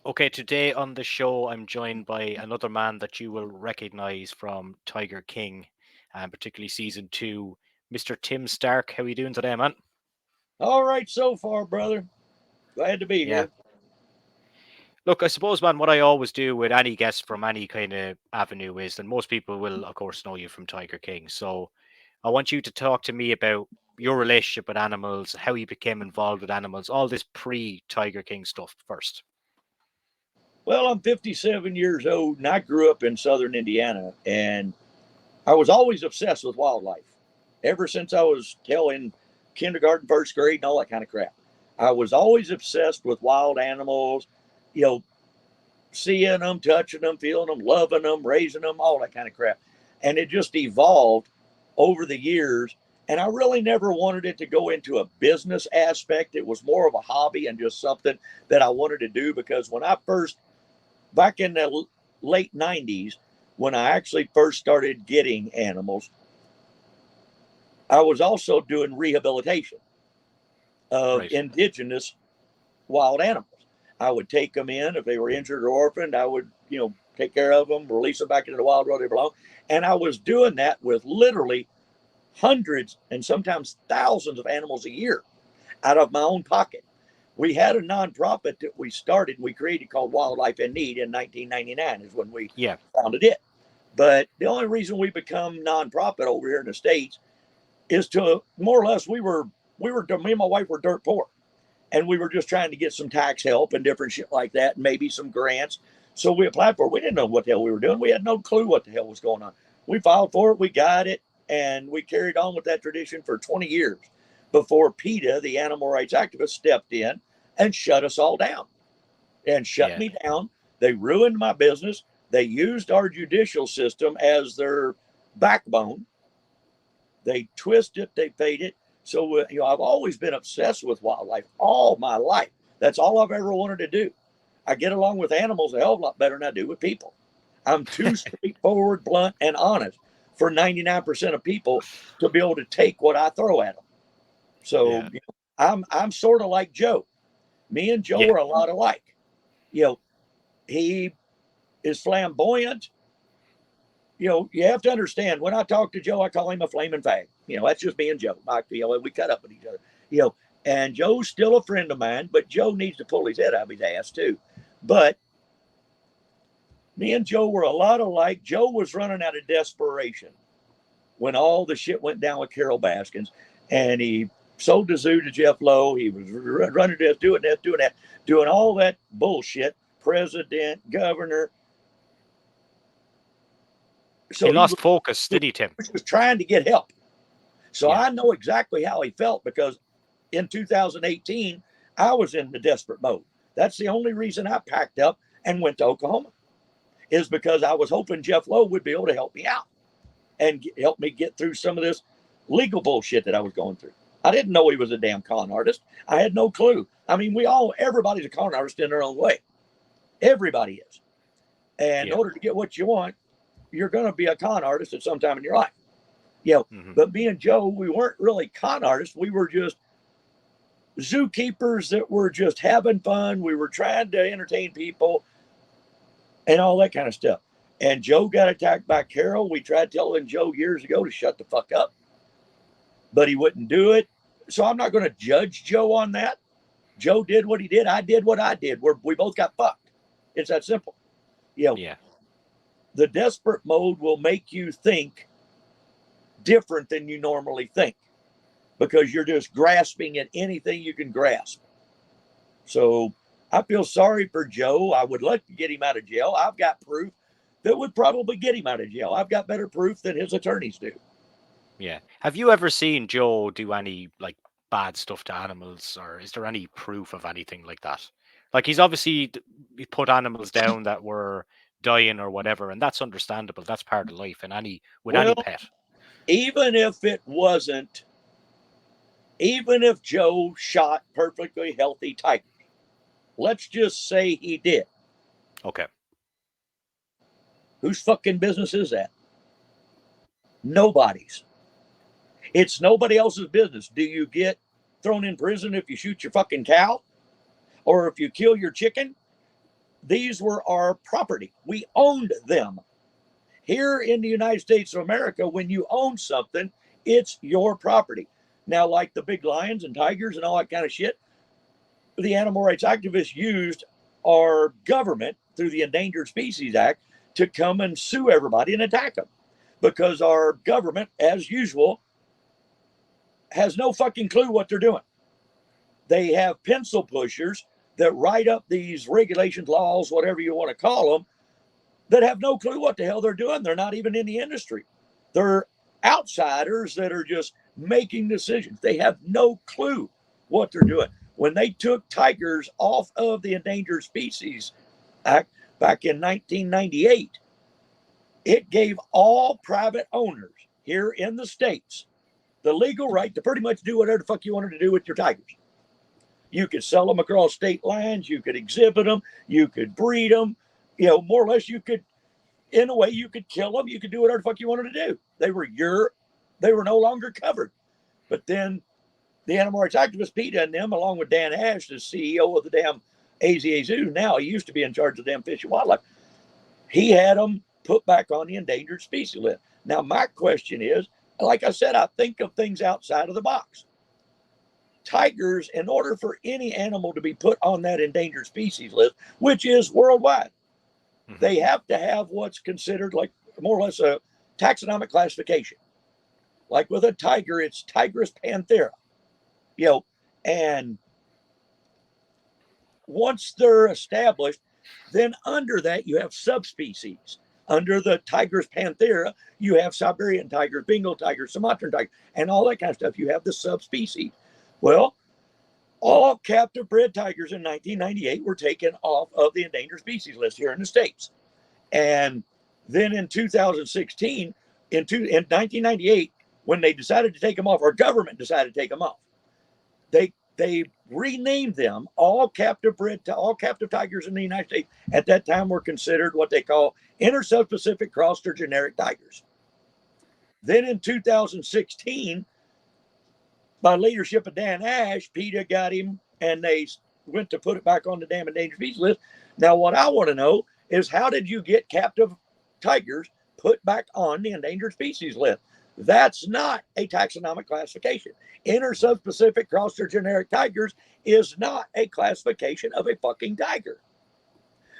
Okay, today on the show, I'm joined by another man that you will recognize from Tiger King, and particularly season two, Mr. Tim Stark. How are you doing today, man? All right, so far, brother. Glad to be Yeah. here. Look, I suppose, man, what I always do with any guest from any kind of avenue is, and most people will, of course, know you from Tiger King. So I want you to talk to me about your relationship with animals, how you became involved with animals, all this pre Tiger King stuff first. Well, I'm 57 years old, and I grew up in southern Indiana, and I was always obsessed with wildlife. Ever since I was in kindergarten, first grade, and all that kind of crap. I was always obsessed with wild animals, you know, seeing them, touching them, feeling them, loving them, raising them, all that kind of crap. And it just evolved over the years. And I really never wanted it to go into a business aspect. It was more of a hobby and just something that I wanted to do because when I first, back in the late 90s, when I actually first started getting animals, I was also doing rehabilitation of Right. indigenous wild animals. I would take them in if they were injured or orphaned. I would, take care of them, release them back into the wild where they belong. And I was doing that with literally hundreds and sometimes thousands of animals a year out of my own pocket. We had a nonprofit that we created called Wildlife in Need in 1999 is when we Yeah. founded it. But the only reason we become nonprofit over here in the States is to more or less me and my wife were dirt poor and we were just trying to get some tax help and different shit like that, and maybe some grants. So we applied for it. We didn't know what the hell we were doing. We had no clue what the hell was going on. We filed for it, we got it, and we carried on with that tradition for 20 years before PETA, the animal rights activist, stepped in and shut us all down and shut Yeah. me down. They ruined my business. They used our judicial system as their backbone. They twist it, they fade it. So, I've always been obsessed with wildlife all my life. That's all I've ever wanted to do. I get along with animals a hell of a lot better than I do with people. I'm too straightforward, blunt, and honest for 99% of people to be able to take what I throw at them. So, Yeah. I'm sort of like Joe. Me and Joe Yeah. are a lot alike. You know, he is flamboyant. You have to understand when I talk to Joe, I call him a flaming fag. That's just me and Joe. We cut up with each other. You know, and Joe's still a friend of mine, but Joe needs to pull his head out of his ass too. But me and Joe were a lot alike. Joe was running out of desperation when all the shit went down with Carole Baskins, and he sold the zoo to Jeff Lowe. He was running this, doing that, doing all that bullshit. President, governor. He So he was, lost focus, did he, Tim? was trying to get help. So Yeah. I know exactly how he felt because in 2018, I was in the desperate mode. That's the only reason I packed up and went to Oklahoma, is because I was hoping Jeff Lowe would be able to help me out and help me get through some of this legal bullshit that I was going through. I didn't know he was a damn con artist. I had no clue. I mean, everybody's a con artist in their own way. Everybody is. And in Yeah. order to get what you want, you're going to be a con artist at some time in your life. Hmm. But me and Joe, we weren't really con artists. We were just zookeepers that were just having fun. We were trying to entertain people and all that kind of stuff. And Joe got attacked by Carole. We tried telling Joe years ago to shut the fuck up, but he wouldn't do it. So I'm not going to judge Joe on that. Joe did what he did. I did what I did. We both got fucked. It's that simple. You know, Yeah. the desperate mode will make you think different than you normally think because you're just grasping at anything you can grasp. So I feel sorry for Joe. I would like to get him out of jail. I've got proof that would probably get him out of jail. I've got better proof than his attorneys do. Yeah. Have you ever seen Joe do any like bad stuff to animals, or is there any proof of anything like that? Like he's obviously he put animals down that were dying or whatever, and that's understandable. That's part of life, and any with any Well, pet. even if it wasn't, even if Joe shot perfectly healthy tigers, let's just say he did. Okay. Whose fucking business is that? Nobody's. It's nobody else's business. Do you get thrown in prison if you shoot your fucking cow or if you kill your chicken? These were our property. We owned them. Here in the United States of America, when you own something, it's your property. Now, like the big lions and tigers and all that kind of shit, the animal rights activists used our government through the Endangered Species Act to come and sue everybody and attack them, because our government, as usual, has no fucking clue what they're doing. They have pencil pushers that write up these regulations, laws, whatever you want to call them, that have no clue what the hell they're doing. They're not even in the industry. They're outsiders that are just making decisions. They have no clue what they're doing. When they took tigers off of the Endangered Species Act back in 1998, it gave all private owners here in the States the legal right to pretty much do whatever the fuck you wanted to do with your tigers. You could sell them across state lines. You could exhibit them. You could breed them. You know, more or less, you could, in a way, you could kill them. You could do whatever the fuck you wanted to do. They were no longer covered. But then the animal rights activist PETA and them, along with Dan Ash, the CEO of the damn AZA Zoo, now he used to be in charge of the damn fish and wildlife, he had them put back on the endangered species list. Now, my question is, like I said, I think of things outside of the box. Tigers, in order for any animal to be put on that endangered species list, which is worldwide, they have to have what's considered like more or less a taxonomic classification. Like with a tiger, it's Tigris panthera, you know, and once they're established, then under that you have subspecies. Under the Tigris panthera, you have Siberian tigers, Bengal tigers, Sumatran tigers, and all that kind of stuff. You have the subspecies. Well, all captive bred tigers in 1998 were taken off of the endangered species list here in the States. And then in 2016, in 1998, when they decided to take them off, our government decided to take them off. They renamed them. All captive tigers in the United States at that time were considered what they call intersubspecific crossed or generic tigers. Then in 2016, by leadership of Dan Ash, PETA got him and they went to put it back on the damn endangered species list. Now, what I want to know is, how did you get captive tigers put back on the endangered species list? That's not a taxonomic classification. Intersubspecific crossed or generic tigers is not a classification of a fucking tiger.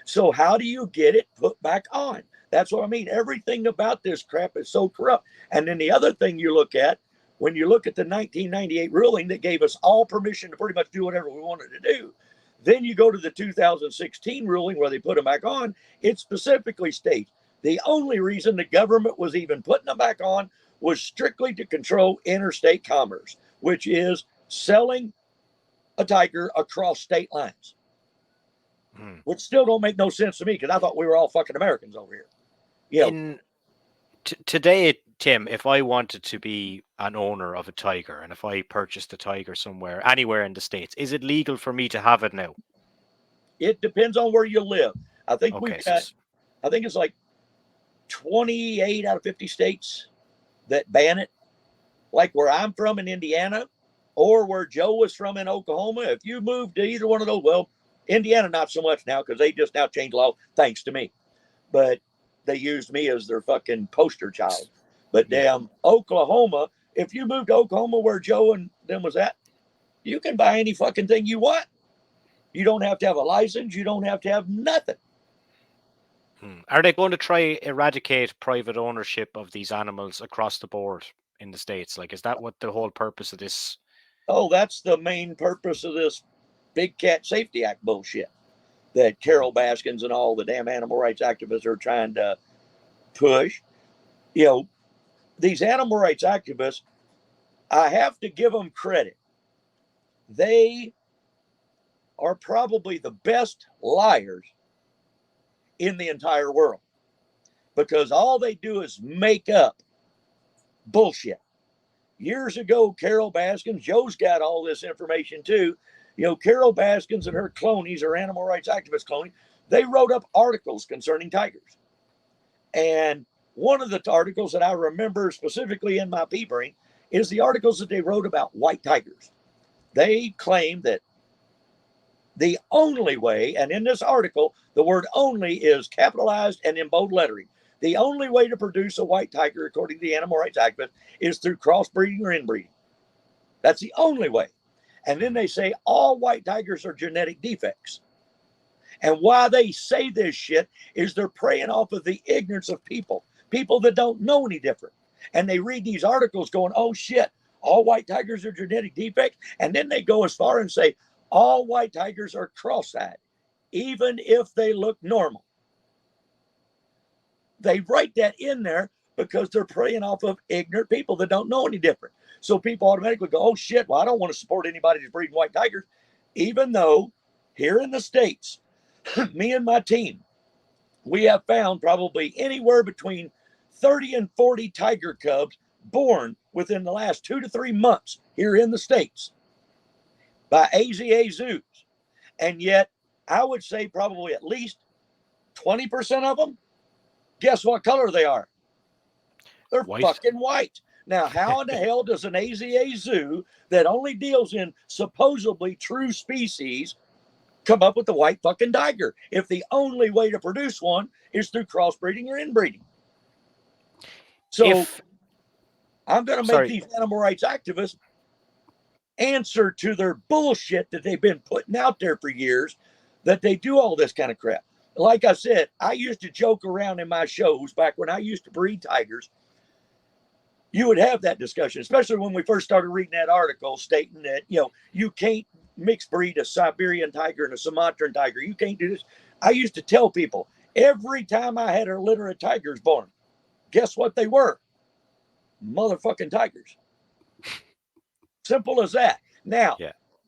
So how do you get it put back on? That's what I mean. Everything about this crap is so corrupt. And then the other thing you look at, when you look at the 1998 ruling that gave us all permission to pretty much do whatever we wanted to do, then you go to the 2016 ruling where they put them back on. It specifically states the only reason the government was even putting them back on was strictly to control interstate commerce, which is selling a tiger across state lines, which still don't make no sense to me, because I thought we were all fucking Americans over here. Yeah. Today, Tim, if I wanted to be an owner of a tiger, and if I purchased a tiger somewhere, anywhere in the States, is it legal for me to have it now? It depends on where you live. I think Okay, I think it's like 28 out of 50 states that ban it. Like where I'm from in Indiana, or where Joe was from in Oklahoma, if you moved to either one of those, well, Indiana not so much now, because they just now changed law thanks to me. But they used me as their fucking poster child. But damn, Oklahoma, if you moved to Oklahoma where Joe and them was at, you can buy any fucking thing you want. You don't have to have a license. You don't have to have nothing. Are they going to try eradicate private ownership of these animals across the board in the States? Like, is that what the whole purpose of this? Oh, that's the main purpose of this Big Cat Safety Act bullshit that Carole Baskins and all the damn animal rights activists are trying to push. You know, these animal rights activists, I have to give them credit. They are probably the best liars in the entire world, because all they do is make up bullshit. Years ago, Carole Baskins, Joe's got all this information too. You know, Carole Baskins and her clonies, her animal rights activist clonies, they wrote up articles concerning tigers. And one of the articles that I remember specifically in my pea brain is the articles that they wrote about white tigers. They claim that The only way, and in this article, the word only is capitalized and in bold lettering. The only way to produce a white tiger, according to the animal rights activist, is through crossbreeding or inbreeding. That's the only way. And then they say all white tigers are genetic defects. And why they say this shit is they're preying off of the ignorance of people that don't know any different. And they read these articles going, oh shit, all white tigers are genetic defects. And then they go as far and say, all white tigers are cross-eyed, even if they look normal. They write that in there because they're preying off of ignorant people that don't know any different. So people automatically go, oh shit, well, I don't want to support anybody that's breeding white tigers, even though here in the States, me and my team, we have found probably anywhere between 30 and 40 tiger cubs born within the last 2 to 3 months here in the States by AZA zoos. And yet, I would say probably at least 20% of them, guess what color they are? They're White. fucking white. Now, how in the hell does an AZA zoo that only deals in supposedly true species come up with the white fucking tiger if the only way to produce one is through crossbreeding or inbreeding? So I'm going to make these animal rights activists answer to their bullshit that they've been putting out there for years, that they do all this kind of crap. Like I said, I used to joke around in my shows back when I used to breed tigers. You would have that discussion, especially when we first started reading that article stating that, you can't mix breed a Siberian tiger and a Sumatran tiger. You can't do this. I used to tell people every time I had a litter of tigers born, guess what they were? Motherfucking tigers. Simple as that. Now,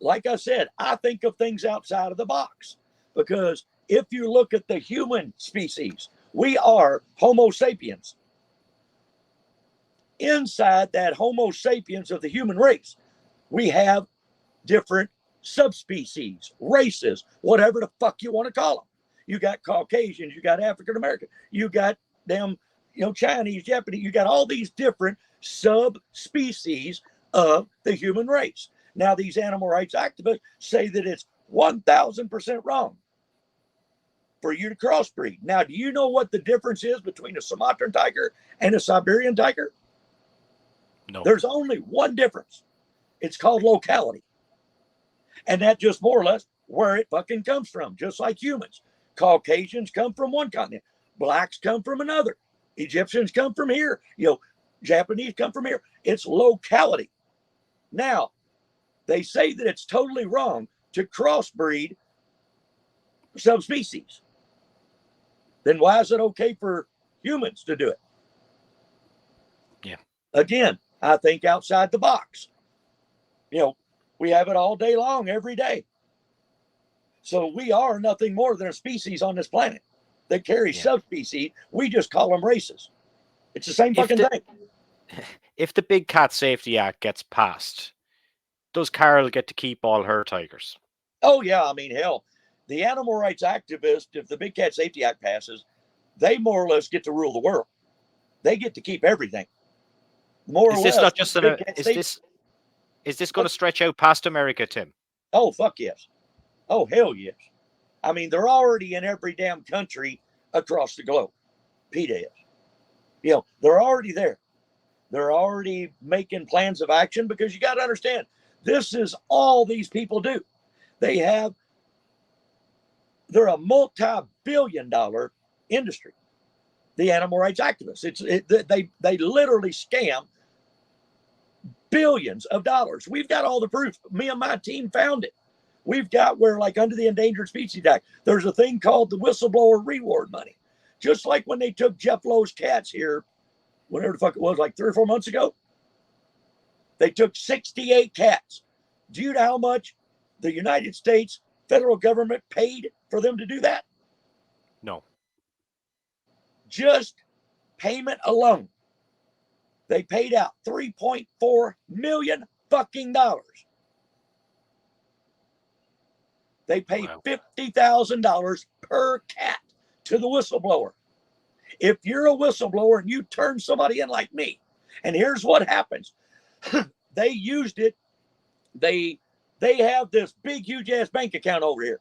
like I said, I think of things outside of the box, because if you look at the human species, we are Homo sapiens. Inside that Homo sapiens of the human race, we have different subspecies, races, whatever the fuck you want to call them. You got Caucasians, you got African American, you got them, Chinese, Japanese, you got all these different subspecies of the human race. Now, these animal rights activists say that it's 1,000% wrong for you to crossbreed. Now, do you know what the difference is between a Sumatran tiger and a Siberian tiger? No. There's only one difference. It's called locality. And that just more or less where it fucking comes from, just like humans. Caucasians come from one continent. Blacks come from another. Egyptians come from here. Japanese come from here. It's locality. Now, they say that it's totally wrong to crossbreed subspecies. Then why is it okay for humans to do it? Yeah. Again, I think outside the box. We have it all day long, every day. So we are nothing more than a species on this planet that carries subspecies. We just call them races. It's the same fucking thing. If the Big Cat Safety Act gets passed, does Carole get to keep all her tigers? Oh, yeah. I mean, hell, the animal rights activists, if the Big Cat Safety Act passes, they more or less get to rule the world. They get to keep everything. More or less. Not just is this going to stretch out past America, Tim? Oh, fuck yes. Oh, hell yes. I mean, they're already in every damn country across the globe. PETA is. They're already there. They're already making plans of action, because you got to understand, this is all these people do. They're a multi-billion-dollar industry, the animal rights activists. They literally scam billions of dollars. We've got all the proof. Me and my team found it. We've got where, like under the Endangered Species Act, there's a thing called the whistleblower reward money. Just like when they took Jeff Lowe's cats here, whatever the fuck it was, like 3 or 4 months ago. They took 68 cats. Do you know how much the United States federal government paid for them to do that? No. Just payment alone, they paid out $3.4 million fucking dollars. They paid $50,000 per cat to the whistleblower. If you're a whistleblower and you turn somebody in like me, and here's what happens. They used it. They They have this big, huge ass bank account over here.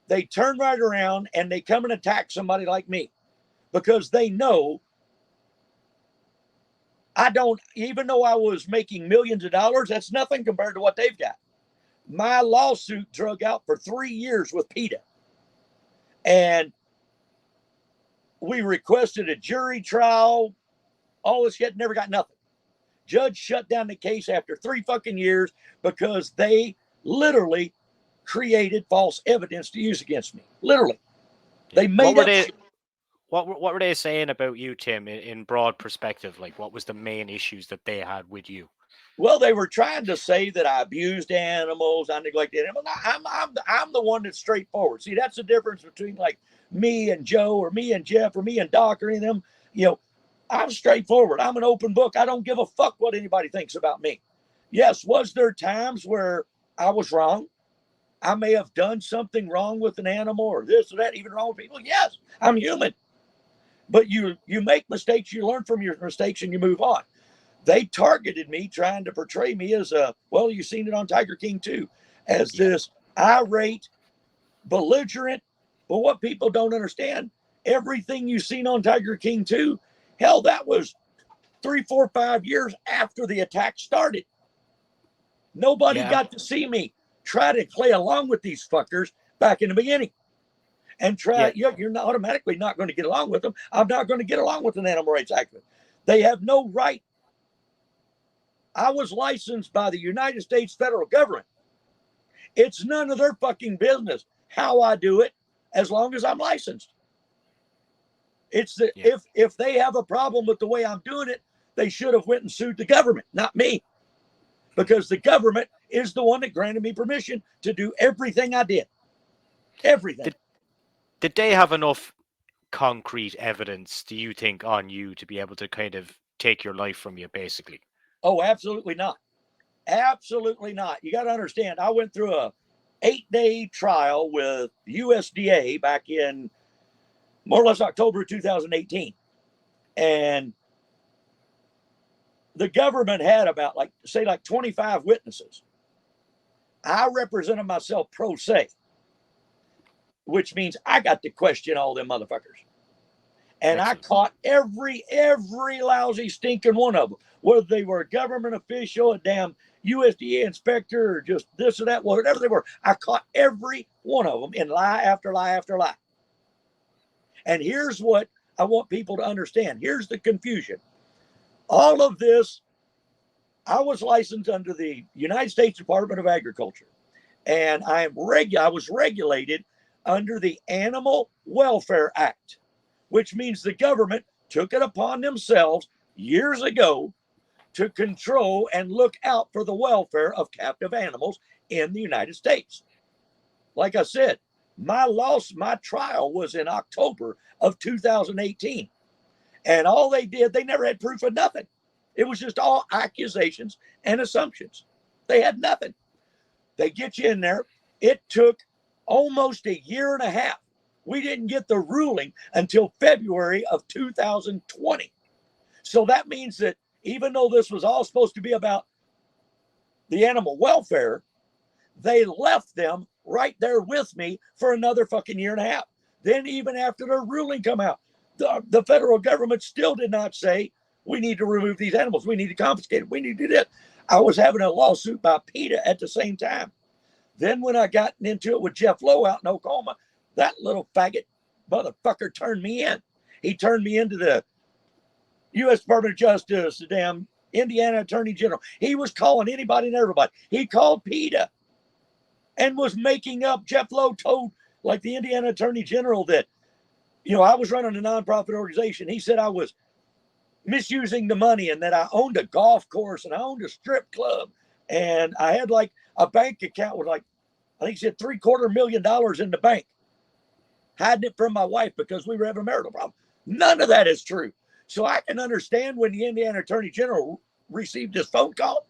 They turn right around and they come and attack somebody like me because they know I don't, even though I was making millions of dollars, that's nothing compared to what they've got. My lawsuit drug out for 3 years with PETA. And we requested a jury trial, all this shit, never got nothing. Judge shut down the case after 3 fucking years because they literally created false evidence to use against me. Literally. They made up shit. What were they saying about you, Tim, in broad perspective? Like, what was the main issues that they had with you? Well, they were trying to say that I abused animals, I neglected animals. I'm the one that's straightforward. See, that's the difference between like me and Joe or me and Jeff or me and Doc or any of them. You know, I'm straightforward. I'm an open book. I don't give a fuck what anybody thinks about me. Yes, was there times where I was wrong? I may have done something wrong with an animal or this or that, even wrong with people. Yes, I'm human. But you make mistakes, you learn from your mistakes, and you move on. They targeted me, trying to portray me as well, you've seen it on Tiger King too, as this irate, belligerent. But what people don't understand, everything you've seen on Tiger King 2, hell, that was 3, 4, 5 years after the attack started. Nobody got to see me try to play along with these fuckers back in the beginning. And you're not automatically not going to get along with them. I'm not going to get along with an animal rights activist. They have no right. I was licensed by the United States federal government. It's none of their fucking business how I do it, as long as I'm licensed. It's if they have a problem with the way I'm doing it, they should have went and sued the government, not me, because the government is the one that granted me permission to do everything I did. Everything. Did they have enough concrete evidence, do you think, on you to be able to kind of take your life from you, basically? Oh, absolutely not. Absolutely not. You got to understand, I went through a 8-day trial with USDA back in more or less October 2018. And the government had about like 25 witnesses. I represented myself pro se, which means I got to question all them motherfuckers. And excellent. I caught every lousy stinking one of them, whether they were a government official, a damn USDA inspector, or just this or that, whatever they were. I caught every one of them in lie after lie after lie. And here's what I want people to understand. Here's the confusion. All of this, I was licensed under the United States Department of Agriculture, and I was regulated under the Animal Welfare Act, which means the government took it upon themselves years ago to control and look out for the welfare of captive animals in the United States. Like I said, my trial was in October of 2018. And all they did, they never had proof of nothing. It was just all accusations and assumptions. They had nothing. They get you in there. It took almost a year and a half. We didn't get the ruling until February of 2020. So that means that even though this was all supposed to be about the animal welfare, they left them right there with me for another fucking year and a half. Then even after the ruling come out, the federal government still did not say, we need to remove these animals. We need to confiscate it. We need to do this. I was having a lawsuit by PETA at the same time. Then when I got into it with Jeff Lowe out in Oklahoma, that little faggot motherfucker turned me in. He turned me into the U.S. Department of Justice, the damn Indiana Attorney General. He was calling anybody and everybody. He called PETA and was making up. Jeff Lowe told like the Indiana Attorney General that, I was running a nonprofit organization. He said I was misusing the money and that I owned a golf course and I owned a strip club and I had like a bank account with like, I think he said $750,000 in the bank, hiding it from my wife because we were having a marital problem. None of that is true. So I can understand when the Indiana Attorney General received this phone call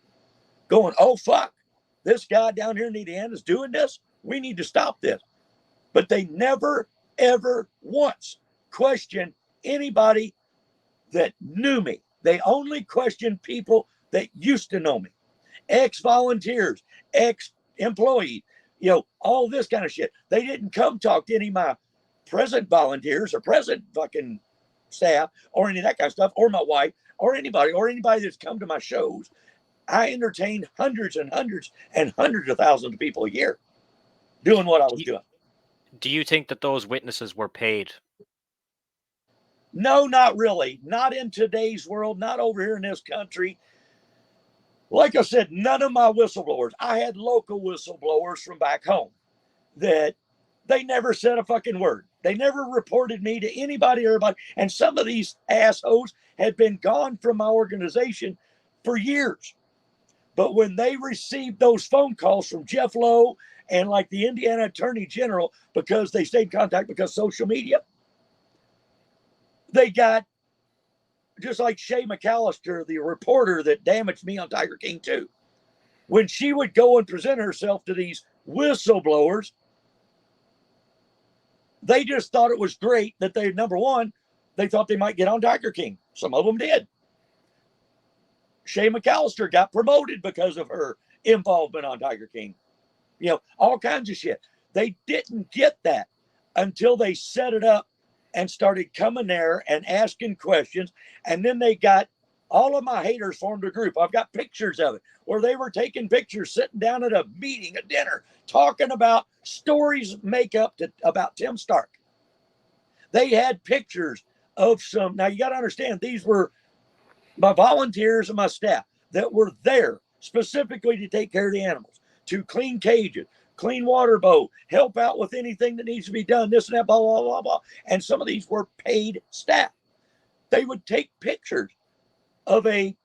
going, oh, fuck, this guy down here in Indiana is doing this. We need to stop this. But they never, ever once questioned anybody that knew me. They only questioned people that used to know me, ex-volunteers, ex-employee, you know, all this kind of shit. They didn't come talk to any of my present volunteers or present fucking staff or any of that kind of stuff, or my wife or anybody that's come to my shows. I entertained hundreds and hundreds and hundreds of thousands of people a year doing what I was doing. Do you think that those witnesses were paid? No, not really. Not in today's world, not over here in this country. Like I said, none of my whistleblowers, I had local whistleblowers from back home that they never said a fucking word. They never reported me to anybody or everybody. And some of these assholes had been gone from my organization for years. But when they received those phone calls from Jeff Lowe and like the Indiana Attorney General, because they stayed in contact because social media, they got, just like Shay McAllister, the reporter that damaged me on Tiger King 2. When she would go and present herself to these whistleblowers, they just thought it was great that they, number one, they thought they might get on Tiger King. Some of them did. Shay McAllister got promoted because of her involvement on Tiger King. You know, all kinds of shit. They didn't get that until they set it up and started coming there and asking questions. And then they got, all of my haters formed a group. I've got pictures of it where they were taking pictures, sitting down at a meeting, a dinner, talking about stories make up to about Tim Stark. They had pictures of some, now you got to understand, these were my volunteers and my staff that were there specifically to take care of the animals, to clean cages, clean water bowl, help out with anything that needs to be done, this and that, blah, blah, blah, blah. And some of these were paid staff. They would take pictures of a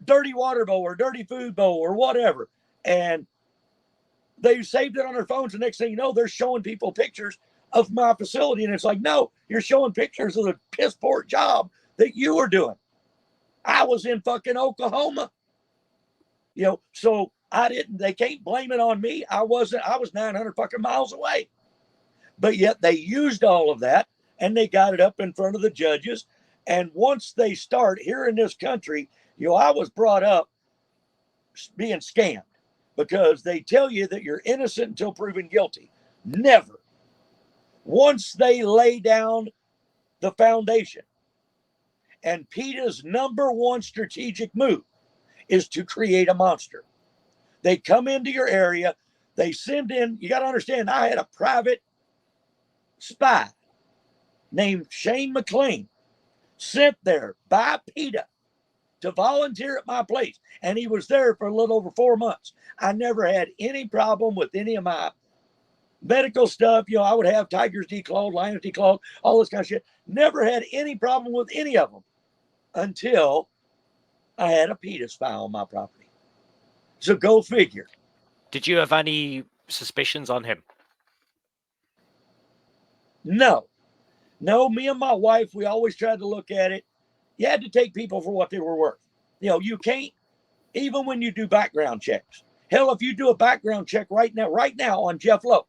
dirty water bowl or dirty food bowl or whatever. And they saved it on their phones. The next thing you know, they're showing people pictures of my facility. And it's like, no, you're showing pictures of the piss poor job that you were doing. I was in fucking Oklahoma. You know, so they can't blame it on me. I was 900 fucking miles away. But yet they used all of that and they got it up in front of the judges. And once they start here in this country, you know, I was brought up being scammed because they tell you that you're innocent until proven guilty. Never. Once they lay down the foundation, and PETA's number one strategic move is to create a monster. They come into your area, they send in, you got to understand, I had a private spy named Shane McLean sent there by PETA to volunteer at my place. And he was there for a little over 4 months. I never had any problem with any of my medical stuff. You know, I would have tigers declawed, lions declawed, all this kind of shit. Never had any problem with any of them until I had a PETA spy on my property. So go figure. Did you have any suspicions on him? No, me and my wife, we always tried to look at it. You had to take people for what they were worth. You know, you can't, even when you do background checks. Hell, if you do a background check right now on Jeff Lowe,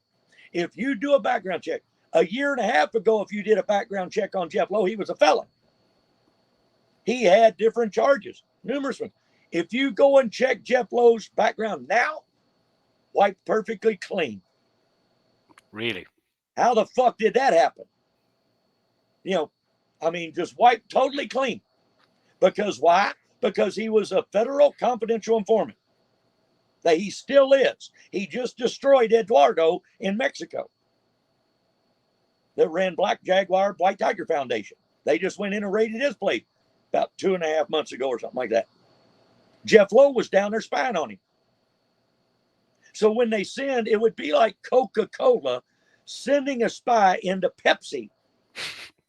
if you do a background check, a year and a half ago, if you did a background check on Jeff Lowe, he was a felon. He had different charges, numerous ones. If you go and check Jeff Lowe's background now, wiped perfectly clean. Really? How the fuck did that happen? You know, I mean, just wiped totally clean. Because why? Because he was a federal confidential informant. That he still is. He just destroyed Eduardo in Mexico. That ran Black Jaguar, White Tiger Foundation. They just went in and raided his place about 2.5 months ago or something like that. Jeff Lowe was down there spying on him. So when they send, it would be like Coca-Cola sending a spy into Pepsi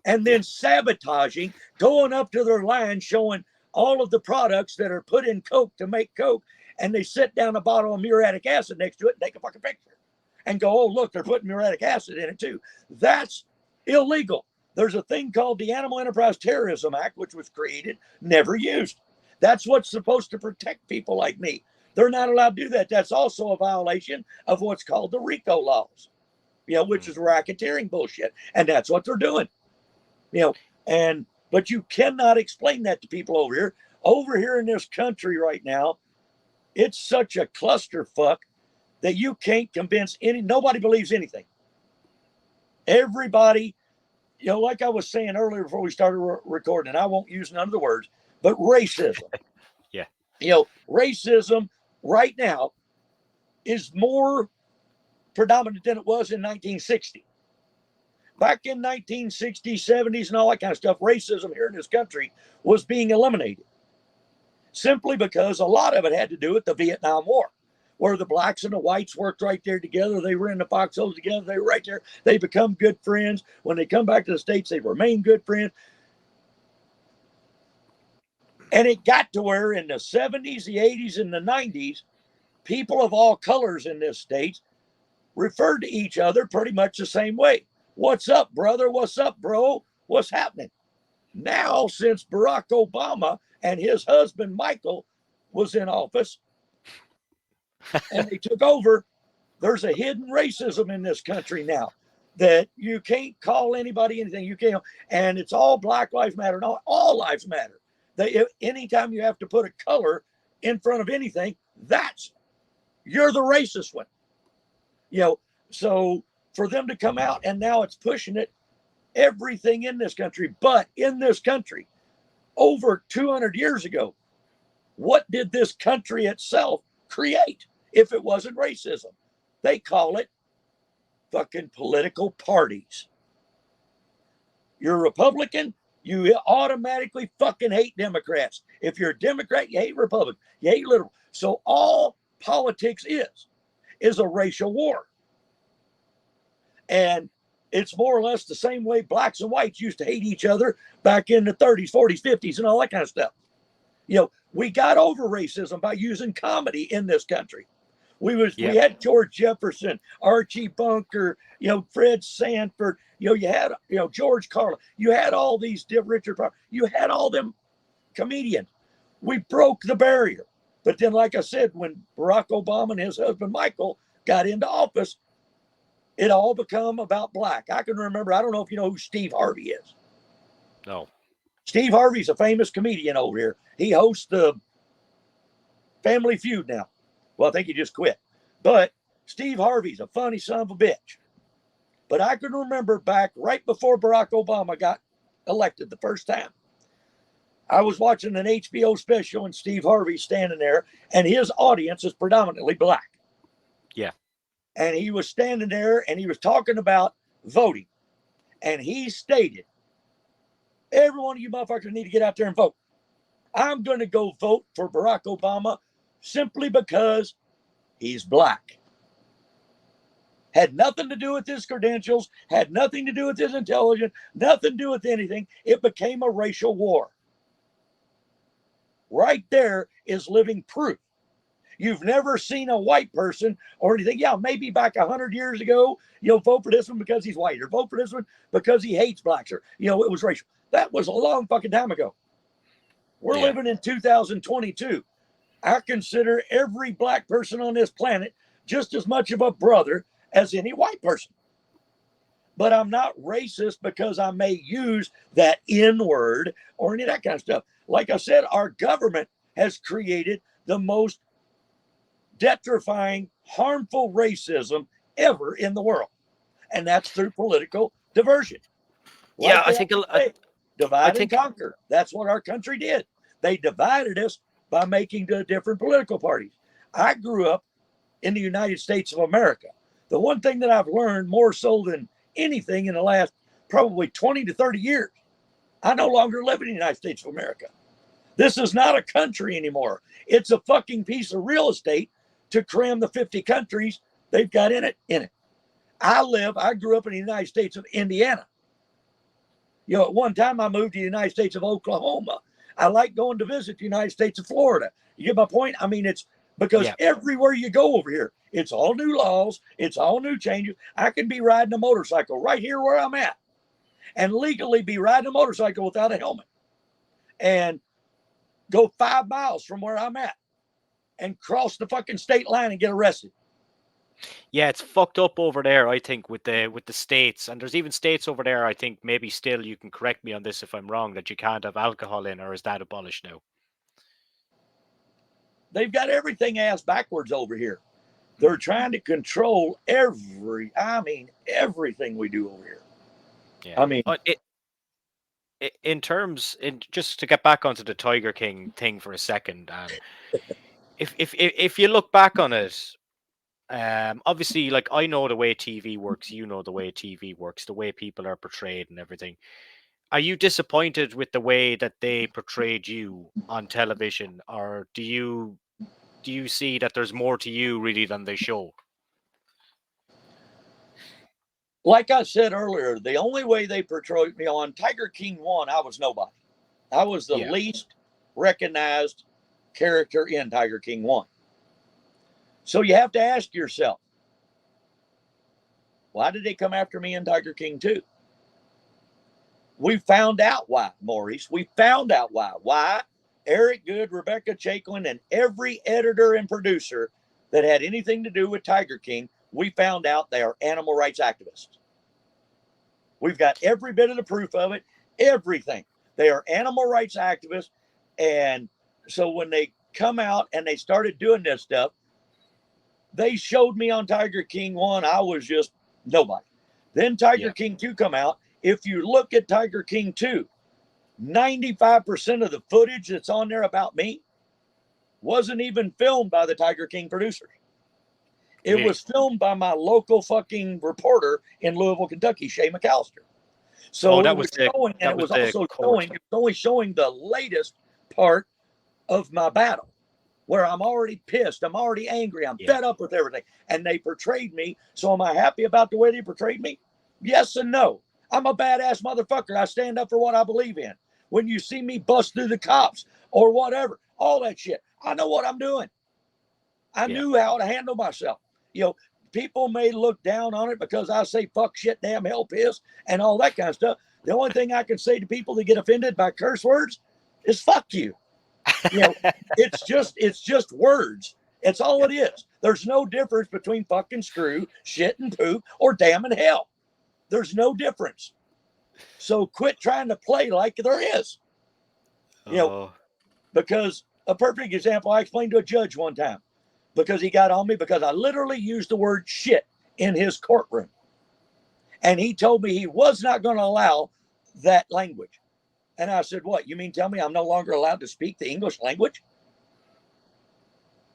and then sabotaging, going up to their line, showing all of the products that are put in Coke to make Coke, and they sit down a bottle of muriatic acid next to it and take a fucking picture and go, oh, look, they're putting muriatic acid in it too. That's illegal. There's a thing called the Animal Enterprise Terrorism Act, which was created, never used. That's what's supposed to protect people like me. They're not allowed to do that. That's also a violation of what's called the RICO laws, you know, which is racketeering bullshit. And that's what they're doing, you know, but you cannot explain that to people over here. Over here in this country right now, It's such a clusterfuck that you can't convince nobody believes anything. Everybody, like I was saying earlier before we started recording, and I won't use none of the words, but racism. Yeah. Racism right now is more predominant than it was in 1960. Back in 1960s, 70s, and all that kind of stuff, racism here in this country was being eliminated simply because a lot of it had to do with the Vietnam War, where the blacks and the whites worked right there together. They were in the foxholes together. They were right there. They become good friends. When they come back to the States, they remain good friends. And it got to where in the 70s, the 80s, and the 90s, people of all colors in this state referred to each other pretty much the same way. What's up, brother? What's up, bro? What's happening? Now, since Barack Obama and his husband, Michael, was in office and they took over, there's a hidden racism in this country now that you can't call anybody anything. You can't, and it's all Black Lives Matter. No, all lives matter. Anytime you have to put a color in front of anything, you're the racist one. So for them to come out and now it's pushing it, everything in this country, but in this country, over 200 years ago, what did this country itself create if it wasn't racism? They call it fucking political parties. You're a Republican, you automatically fucking hate Democrats. If you're a Democrat, you hate Republicans, you hate liberal. So all politics is a racial war. And it's more or less the same way blacks and whites used to hate each other back in the 30s, 40s, 50s, and all that kind of stuff. We got over racism by using comedy in this country. We had George Jefferson, Archie Bunker, Fred Sanford, you had George Carlin, you had all these Richard Pryor, you had all them comedians. We broke the barrier. But then, like I said, when Barack Obama and his husband Michael got into office, it all become about black. I can remember, I don't know if you know who Steve Harvey is. No. Steve Harvey's a famous comedian over here. He hosts the Family Feud now. Well, I think he just quit. But Steve Harvey's a funny son of a bitch. But I can remember back right before Barack Obama got elected the first time, I was watching an HBO special and Steve Harvey's standing there and his audience is predominantly black. Yeah. And he was standing there and he was talking about voting. And he stated, every one of you motherfuckers need to get out there and vote. I'm going to go vote for Barack Obama simply because he's black. Had nothing to do with his credentials, had nothing to do with his intelligence, nothing to do with anything. It became a racial war. Right there is living proof. You've never seen a white person or anything. Yeah, maybe back 100 years ago, vote for this one because he's white, or vote for this one because he hates blacks, or, it was racial. That was a long fucking time ago. We're living in 2022. I consider every black person on this planet just as much of a brother as any white person. But I'm not racist because I may use that N word or any of that kind of stuff. Like I said, our government has created the most detrifying, harmful racism ever in the world. And that's through political diversion. Like I think divide and conquer. That's what our country did. They divided us by making the different political parties. I grew up in the United States of America. The one thing that I've learned more so than anything in the last probably 20 to 30 years, I no longer live in the United States of America. This is not a country anymore. It's a fucking piece of real estate to cram the 50 countries they've got in it. I grew up in the United States of Indiana. At one time I moved to the United States of Oklahoma. I like going to visit the United States of Florida. You get my point? I mean, it's because everywhere you go over here, it's all new laws. It's all new changes. I can be riding a motorcycle right here where I'm at and legally be riding a motorcycle without a helmet and go 5 miles from where I'm at and cross the fucking state line and get arrested. Yeah, it's fucked up over there, I think, with the states. And there's even states over there, I think, maybe still, you can correct me on this if I'm wrong, that you can't have alcohol in, or is that abolished now? They've got everything ass backwards over here. They're trying to control everything we do over here. Yeah. I mean, In terms, just to get back onto the Tiger King thing for a second, if you look back on it, obviously, like, I know the way TV works, you know the way TV works, the way people are portrayed and everything. Are you disappointed with the way that they portrayed you on television, or do you see that there's more to you really than they show? like I said earlier, the only way they portrayed me on Tiger King 1, I was nobody. I was the Yeah. least recognized character in Tiger King 1. So you have to ask yourself, why did they come after me in Tiger King 2? We found out why, Maurice. We found out why. Why? Eric Good, Rebecca Chaiklin, and every editor and producer that had anything to do with Tiger King, we found out they are animal rights activists. We've got every bit of the proof of it, everything. They are animal rights activists. And so when they come out and they started doing this stuff, they showed me on Tiger King 1, I was just nobody. Then Tiger King 2 come out. If you look at Tiger King 2, 95% of the footage that's on there about me wasn't even filmed by the Tiger King producers. It Really? was filmed by my local fucking reporter in Louisville, Kentucky, Shay McAllister. So that it was was showing, and that it was was the also court. showing, it was only showing the latest part of my battle, where I'm already pissed, I'm already angry, I'm fed up with everything. And they portrayed me. So am I happy about the way they portrayed me? Yes and no. I'm a badass motherfucker. I stand up for what I believe in. When you see me bust through the cops or whatever, all that shit, I know what I'm doing. I knew how to handle myself. You know, people may look down on it because I say fuck, shit, damn, hell, piss, and all that kind of stuff. The only thing I can say to people that get offended by curse words is fuck you. You know, it's just words. It's all it is. There's no difference between fucking screw, shit, and poop, or damn and hell. There's no difference. So quit trying to play like there is. You know, because a perfect example, I explained to a judge one time because he got on me because I literally used the word shit in his courtroom. And he told me he was not going to allow that language. And I said, what? You mean tell me I'm no longer allowed to speak the English language?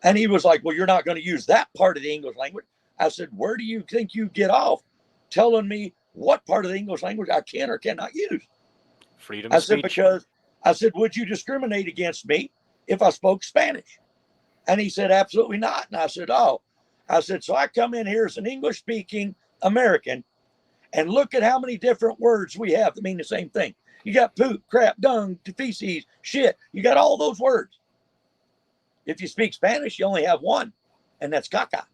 And he was like, well, you're not going to use that part of the English language. I said, where do you think you get off telling me what part of the English language I can or cannot use? Freedom of speech. Because I said, would you discriminate against me if I spoke Spanish? And he said, absolutely not. And I said, oh. I said, so I come in here as an English speaking American and look at how many different words we have that mean the same thing. You got poop, crap, dung, feces, shit. You got all those words. If you speak Spanish, you only have one, and that's caca.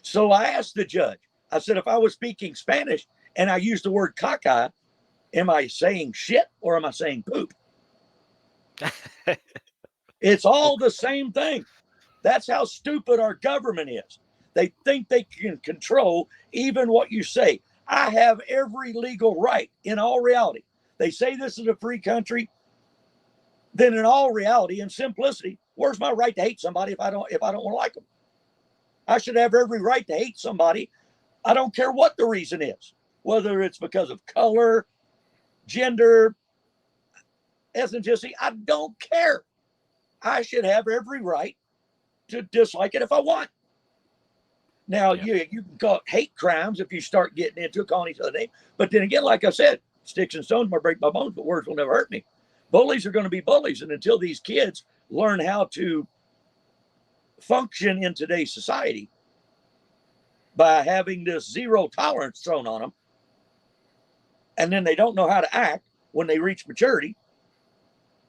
So I asked the judge, I said, if I was speaking Spanish and I used the word caca, am I saying shit or am I saying poop? It's all the same thing. That's how stupid our government is. They think they can control even what you say. I have every legal right in all reality. They say this is a free country. Then in all reality and simplicity, where's my right to hate somebody if I don't want to like them? I should have every right to hate somebody. I don't care what the reason is, whether it's because of color, gender, ethnicity. I don't care. I should have every right to dislike it if I want. Now, you can call it hate crimes if you start getting into calling each other names. But then again, like I said, sticks and stones might break my bones, but words will never hurt me. Bullies are going to be bullies. And until these kids learn how to function in today's society by having this zero tolerance thrown on them, and then they don't know how to act when they reach maturity,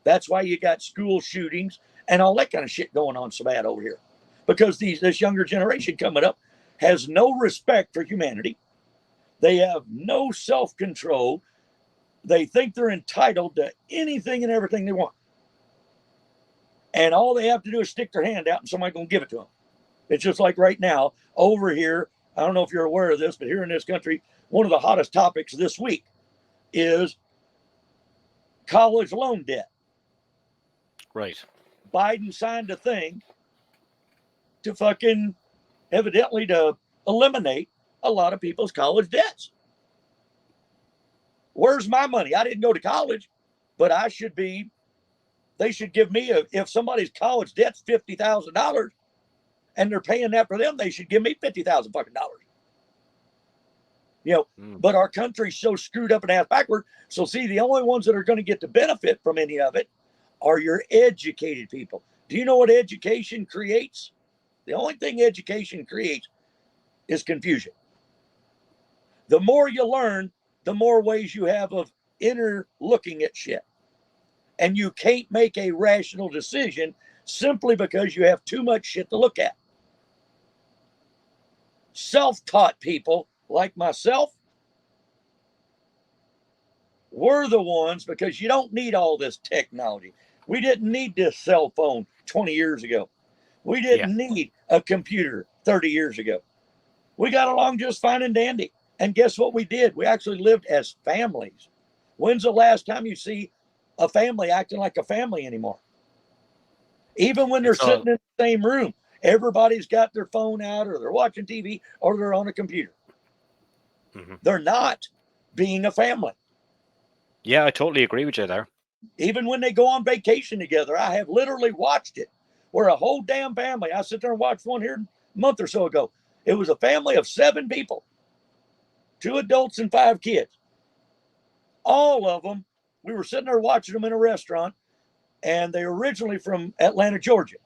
that's why you got school shootings and all that kind of shit going on so bad over here. Because this younger generation coming up has no respect for humanity. They have no self-control. They think they're entitled to anything and everything they want. And all they have to do is stick their hand out and somebody's going to give it to them. It's just like right now over here. I don't know if you're aware of this, but here in this country, one of the hottest topics this week is college loan debt. Right. Biden signed a thing to fucking evidently to eliminate a lot of people's college debts. Where's my money? I didn't go to college, but I should be. They should give me if somebody's college debt's $50,000 and they're paying that for them, they should give me $50,000 fucking dollars. But our country's so screwed up and ass backward. So see, the only ones that are going to get the benefit from any of it are your educated people. Do you know what education creates? The only thing education creates is confusion. The more you learn, the more ways you have of inner looking at shit. And you can't make a rational decision simply because you have too much shit to look at. Self-taught people like myself, we're the ones, because you don't need all this technology. We didn't need this cell phone 20 years ago. We didn't need a computer 30 years ago. We got along just fine and dandy. And guess what we did? We actually lived as families. When's the last time you see a family acting like a family anymore? Even when they're sitting in the same room, everybody's got their phone out, or they're watching TV, or they're on a computer. Mm-hmm. They're not being a family. Yeah, I totally agree with you there. Even when they go on vacation together, I have literally watched it where a whole damn family, I sit there and watched one here a month or so ago. It was a family of 7 people, 2 adults and 5 kids. All of them, we were sitting there watching them in a restaurant, and they were originally from Atlanta, Georgia.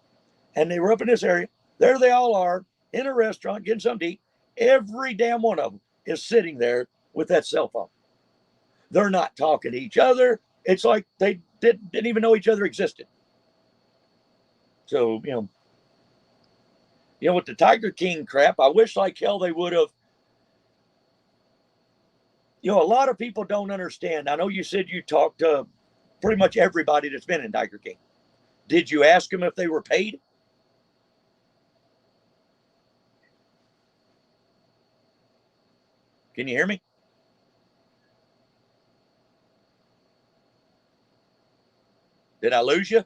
And they were up in this area. There they all are in a restaurant getting something to eat. Every damn one of them is sitting there with that cell phone. They're not talking to each other. It's like they didn't even know each other existed. So, with the Tiger King crap, I wish like hell they would have. A lot of people don't understand. I know you said you talked to pretty much everybody that's been in Tiger King. Did you ask them if they were paid? Can you hear me? Did I lose you?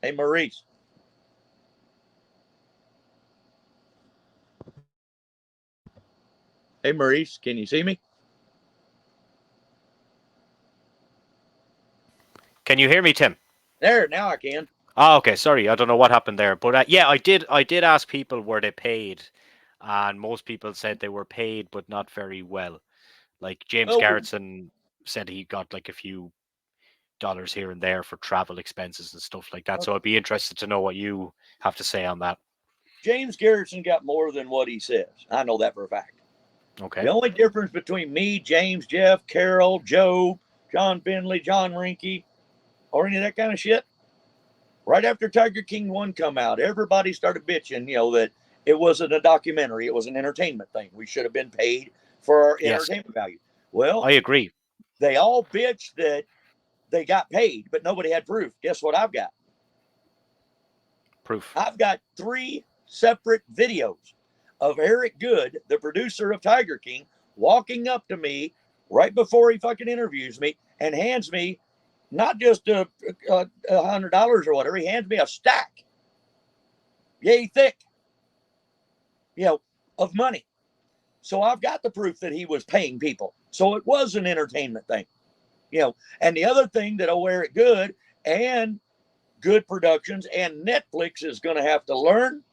Hey, Maurice. Hey, Maurice, can you see me? Can you hear me, Tim? There, now I can. Oh, okay. Sorry, I don't know what happened there, but yeah, I did ask people were they paid, and most people said they were paid, but not very well. Like James Garrison said he got like a few dollars here and there for travel expenses and stuff like that. Okay. So I'd be interested to know what you have to say on that. James Garrison got more than what he says. I know that for a fact. Okay. The only difference between me, James, Jeff, Carole, Joe, John Finley, John Rinke, or any of that kind of shit, right after Tiger King 1 come out, everybody started bitching, that it wasn't a documentary. It was an entertainment thing. We should have been paid for our entertainment value. Well, I agree. They all bitched that they got paid, but nobody had proof. Guess what I've got? Proof. I've got 3 separate videos of Eric Good, the producer of Tiger King, walking up to me right before he fucking interviews me and hands me not just $100 or whatever. He hands me a stack, yay thick, of money. So I've got the proof that he was paying people. So it was an entertainment thing, And the other thing that Eric Good and Good Productions and Netflix is going to have to learn,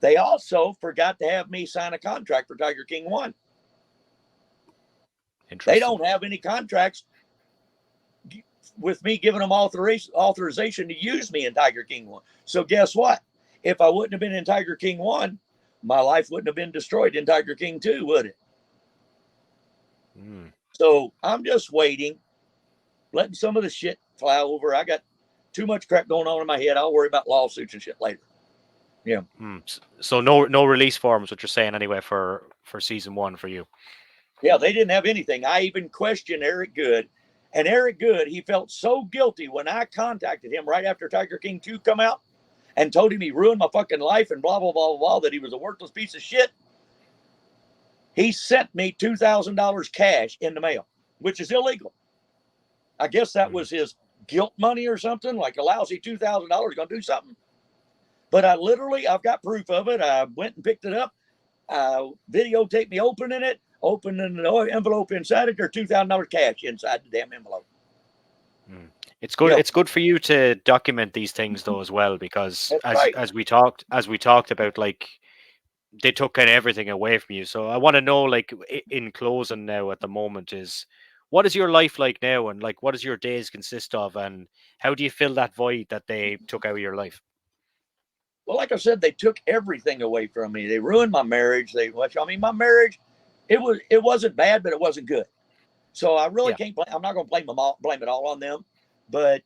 they also forgot to have me sign a contract for Tiger King 1. They don't have any contracts with me giving them authorization to use me in Tiger King 1. So guess what? If I wouldn't have been in Tiger King 1, my life wouldn't have been destroyed in Tiger King 2, would it? So I'm just waiting, letting some of the shit fly over. I got too much crap going on in my head. I'll worry about lawsuits and shit later. Yeah. So no release forms, what you're saying anyway, for season 1 for you. Yeah, they didn't have anything. I even questioned Eric Good. And Eric Good, he felt so guilty when I contacted him right after Tiger King 2 come out and told him he ruined my fucking life and blah, blah, blah, blah, that he was a worthless piece of shit. He sent me $2,000 cash in the mail, which is illegal. I guess that was his guilt money or something, like a lousy $2,000 going to do something. But I've got proof of it. I went and picked it up. Videotaped me opening it, opening the envelope inside it. There's $2,000 cash inside the damn envelope. It's good. It's good for you to document these things though as well, because as we talked about, like, they took kind of everything away from you. So I want to know, like, in closing now at the moment, is what is your life like now, and like what does your days consist of, and how do you fill that void that they took out of your life? Well, like I said, they took everything away from me. They ruined my marriage. My marriage, it wasn't bad, but it wasn't good. So I really can't blame. I'm not going to blame it all on them. But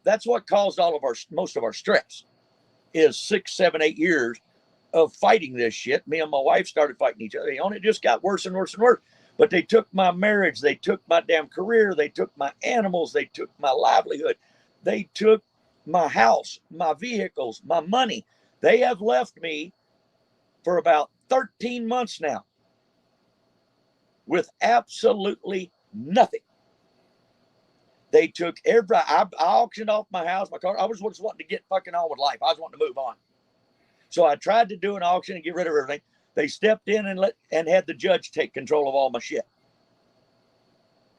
that's what caused most of our stress, is 6, 7, 8 years of fighting this shit. Me and my wife started fighting each other. It just got worse and worse and worse. But they took my marriage. They took my damn career. They took my animals. They took my livelihood. They took my house, my vehicles, my money. They have left me for about 13 months now with absolutely nothing. They took I auctioned off my house, my car. I was just wanting to get fucking on with life. I was wanting to move on. So I tried to do an auction and get rid of everything. They stepped in and had the judge take control of all my shit.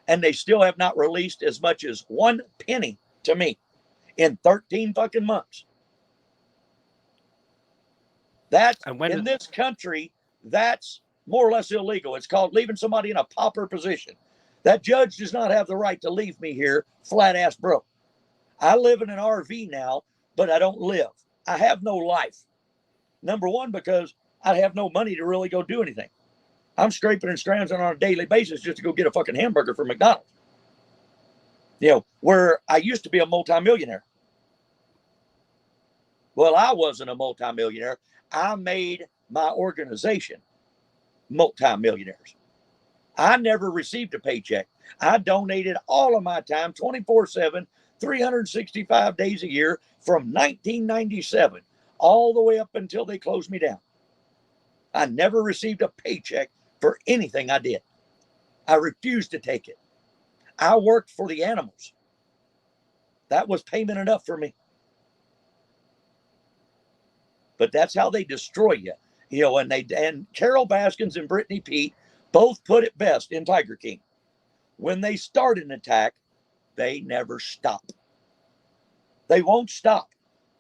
And they still have not released as much as one penny to me in 13 fucking months. In this country, that's more or less illegal. It's called leaving somebody in a pauper position. That judge does not have the right to leave me here flat ass broke. I live in an RV now, but I don't live. I have no life. Number one, because I have no money to really go do anything. I'm scraping and scrounging on a daily basis just to go get a fucking hamburger from McDonald's. Where I used to be a multimillionaire. Well, I wasn't a multimillionaire. I made my organization multimillionaires. I never received a paycheck. I donated all of my time 24/7, 365 days a year from 1997 all the way up until they closed me down. I never received a paycheck for anything I did. I refused to take it. I worked for the animals. That was payment enough for me. But that's how they destroy you. And Carole Baskin and Brittany Pete both put it best in Tiger King. When they start an attack, they never stop. They won't stop.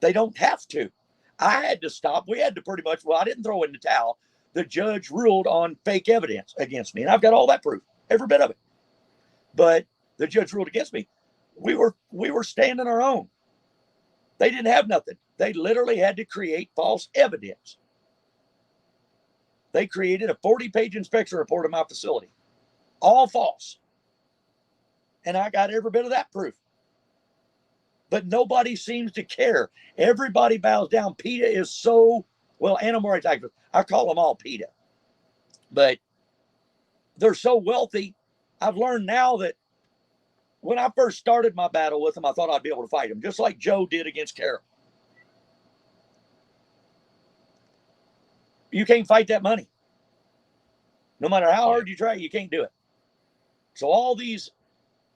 They don't have to. I had to stop. We had to pretty much, I didn't throw in the towel. The judge ruled on fake evidence against me. And I've got all that proof, every bit of it. But the judge ruled against me. We were standing our own. They didn't have nothing. They literally had to create false evidence. They created a 40-page inspection report of my facility. All false. And I got every bit of that proof. But nobody seems to care. Everybody bows down. PETA is animal rights activists. I call them all PETA. But they're so wealthy. I've learned now that when I first started my battle with them, I thought I'd be able to fight them, just like Joe did against Carole. You can't fight that money. No matter how hard you try, you can't do it. So all these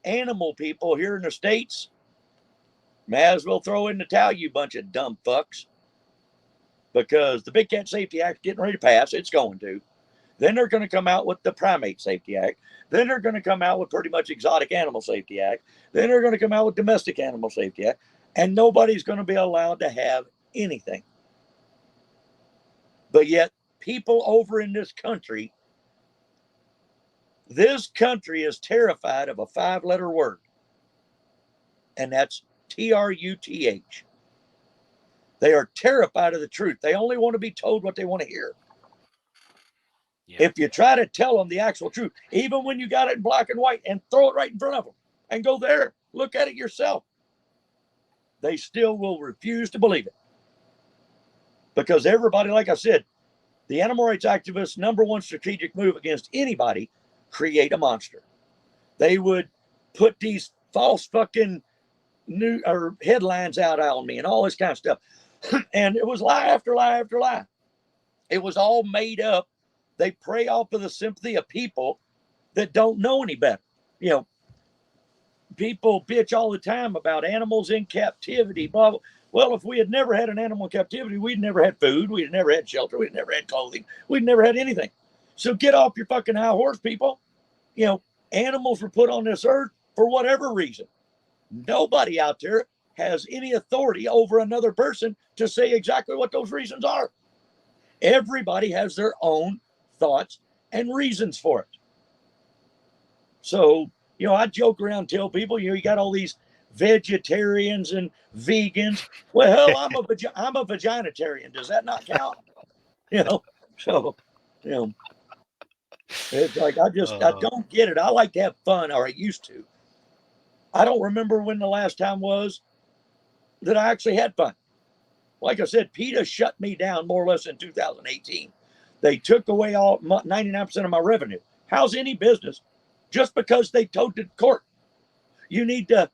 animal people here in the States, may as well throw in the towel, you bunch of dumb fucks. Because the Big Cat Safety Act is getting ready to pass. It's going to. Then they're going to come out with the Primate Safety Act. Then they're going to come out with pretty much Exotic Animal Safety Act. Then they're going to come out with Domestic Animal Safety Act. And nobody's going to be allowed to have anything. But yet, people over in this country is terrified of a 5-letter word. And that's TRUTH. They are terrified of the truth. They only want to be told what they want to hear. Yeah. If you try to tell them the actual truth, even when you got it in black and white and throw it right in front of them and go there, look at it yourself, they still will refuse to believe it. Because everybody, like I said, the animal rights activists' number one strategic move against anybody, create a monster. They would put these false fucking headlines out on me and all this kind of stuff. And it was lie after lie after lie. It was all made up. They prey off of the sympathy of people that don't know any better. people bitch all the time about animals in captivity, blah, blah. Well, if we had never had an animal in captivity, we'd never had food, we'd never had shelter, we'd never had clothing, we'd never had anything. So get off your fucking high horse, people. You know, animals were put on this earth for whatever reason. Nobody out there has any authority over another person to say exactly what those reasons are. Everybody has their own thoughts and reasons for it. So, you know, I joke around and tell people, you know, you got all these vegetarians and vegans. Well, hell, I'm a vaginitarian. Does that not count? You know, so, you know, it's like I don't get it. I like to have fun, or I used to. I don't remember when the last time was that I actually had fun. Like I said, PETA shut me down more or less in 2018. They took away all 99% of my revenue. How's any business just because they towed to court? You need a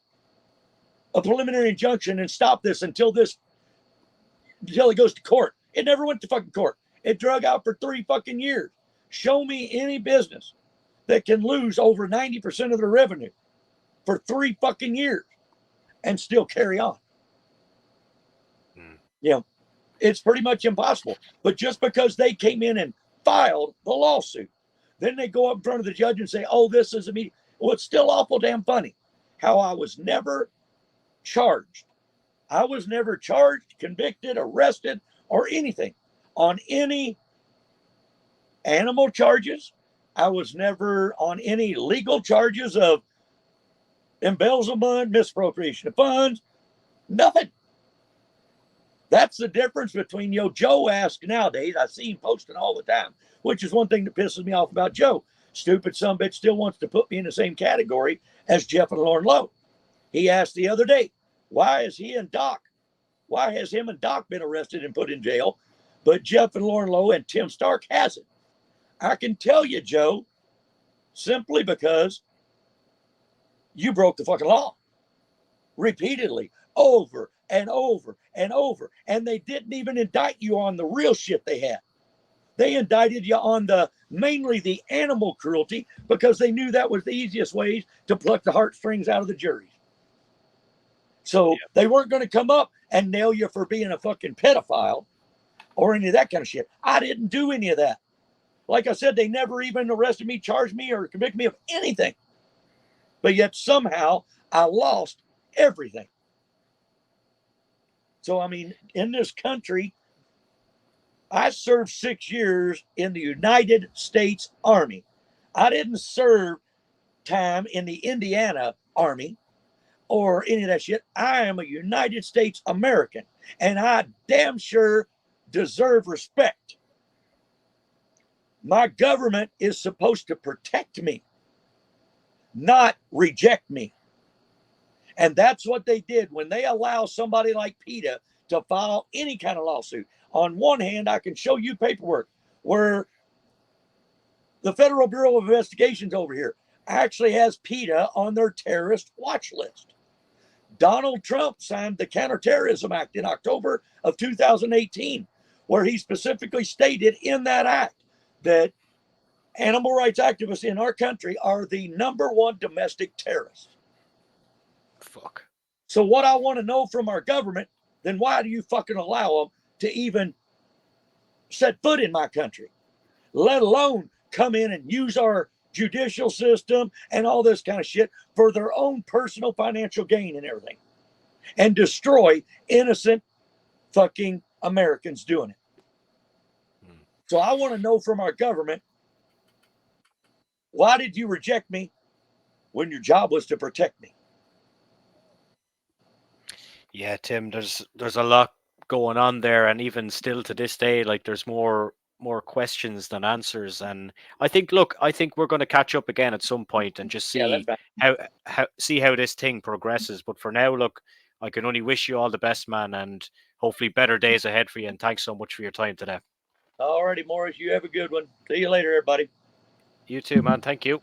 preliminary injunction and stop this until it goes to court. It never went to fucking court. It drug out for 3 fucking years. Show me any business that can lose over 90% of their revenue for 3 fucking years and still carry on. You know, it's pretty much impossible. But just because they came in and filed the lawsuit, then they go up in front of the judge and say, oh, this is immediate. Well, it's still awful damn funny how I was never charged. I was never charged, convicted, arrested, or anything on any animal charges. I was never on any legal charges of embezzlement, misappropriation of funds, nothing. That's the difference between Joe Ask nowadays. I see him posting all the time, which is one thing that pisses me off about Joe. Stupid sumbitch still wants to put me in the same category as Jeff and Lauren Lowe. He asked the other day, why has him and Doc been arrested and put in jail, but Jeff and Lauren Lowe and Tim Stark hasn't? I can tell you, Joe, simply because you broke the fucking law repeatedly, over and over and over. And they didn't even indict you on the real shit they had. They indicted you on mainly the animal cruelty because they knew that was the easiest ways to pluck the heartstrings out of the juries. So they weren't going to come up and nail you for being a fucking pedophile or any of that kind of shit. I didn't do any of that. Like I said, they never even arrested me, charged me, or convicted me of anything. But yet somehow I lost everything. So, I mean, in this country, I served 6 years in the United States Army. I didn't serve time in the Indiana Army or any of that shit. I am a United States American, and I damn sure deserve respect. My government is supposed to protect me, not reject me. And that's what they did when they allow somebody like PETA to file any kind of lawsuit. On one hand, I can show you paperwork where the Federal Bureau of Investigations over here actually has PETA on their terrorist watch list. Donald Trump signed the Counterterrorism Act in October of 2018, where he specifically stated in that act that animal rights activists in our country are the #1 domestic terrorists. Fuck. So what I want to know from our government, then why do you fucking allow them to even set foot in my country, let alone come in and use our judicial system and all this kind of shit for their own personal financial gain and everything, and destroy innocent fucking Americans doing it. So I want to know from our government, why did you reject me when your job was to protect me? Yeah, Tim, there's a lot going on there, and even still to this day, like there's more questions than answers. And I think we're going to catch up again at some point and just see how this thing progresses. But for now, look, I can only wish you all the best, man, and hopefully better days ahead for you. And thanks so much for your time today. All righty, Morris, you have a good one. See you later, everybody. You too, man. Thank you.